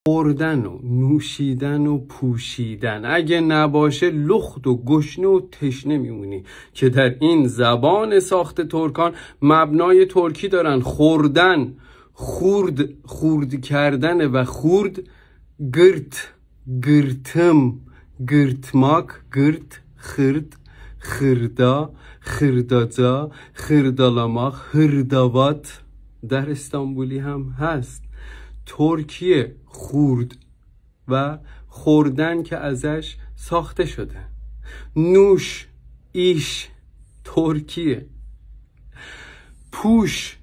خوردن و نوشیدن و پوشیدن. اگه نباشه لخت و گشنه و تشنه میمونی، که در این زبان ساخت ترکان مبنای ترکی دارن. خوردن خورد کردن و خورد گرتم گرتماک خرد خردا خرداجا خردالاماق خرداوات در استانبولی هم هست. ترکیه خورد و خوردن که ازش ساخته شده. نوش ایش ترکیه. پوش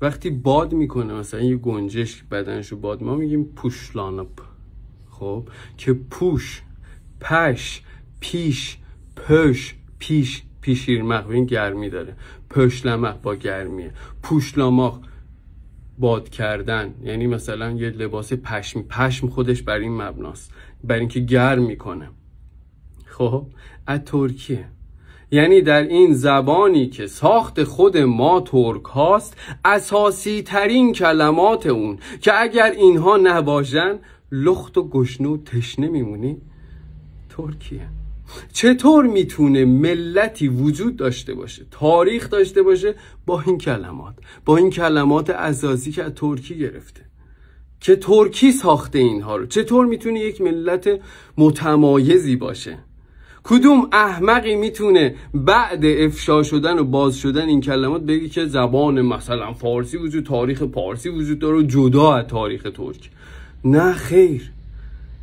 وقتی باد میکنه، مثلا یه گنجش بدنشو باد، ما میگیم پوشلانپ. خب که پوش، پش، پیش، پش، پیشیرمق این گرمی داره، پشلمق با گرمیه، پوشلاماق باد کردن، یعنی مثلا یه لباس پشم خودش بر این مبناست، بر اینکه گرم میکنه. خب از ترکیه، یعنی در این زبانی که ساخت خود ما ترک هاست، اساسی ترین کلمات اون که اگر اینها نباشن لخت و گشنه و تشنه میمونی، ترکیه. چطور میتونه ملتی وجود داشته باشه، تاریخ داشته باشه با این کلمات اساسی که از ترکی گرفته، که ترکی ساخته اینها رو؟ چطور میتونه یک ملت متمایزی باشه؟ کدوم احمقی میتونه بعد افشا شدن و باز شدن این کلمات بگی که زبان مثلا فارسی وجود، تاریخ فارسی وجود داره جدا از تاریخ ترک؟ نه خیر،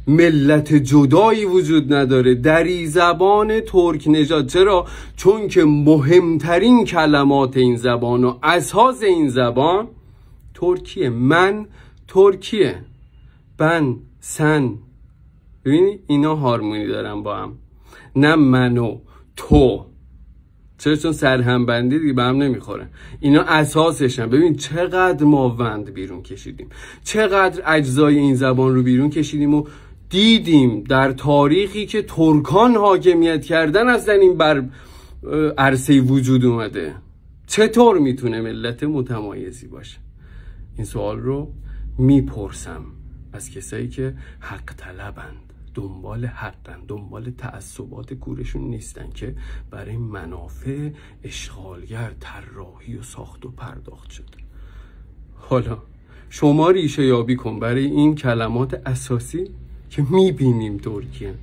ملت جدایی وجود نداره دری زبان ترک نژاد. چرا؟ چون که مهمترین کلمات این زبان و اساس این زبان ترکیه. من ترکیه، بن، سن، ببینی اینا هارمونی دارن با هم، نه من و تو. چرا؟ چون سرهمبندی دیگه به هم نمیخوره. اینا اساسشن. ببین چقدر ما وند بیرون کشیدیم، چقدر اجزای این زبان رو بیرون کشیدیم و دیدیم در تاریخی که ترکان حاکمیت کردن اصلا این بر عرصه وجود اومده. چطور میتونه ملت متمایزی باشه؟ این سوال رو میپرسم از کسایی که حق طلبند، دنبال حقن، دنبال تعصبات کورشون نیستن، که برای منافع اشغالگر طراحی و ساخت و پرداخت شده. حالا شما ریشه یابی کن برای این کلمات اساسی که میبینیم ترکیه.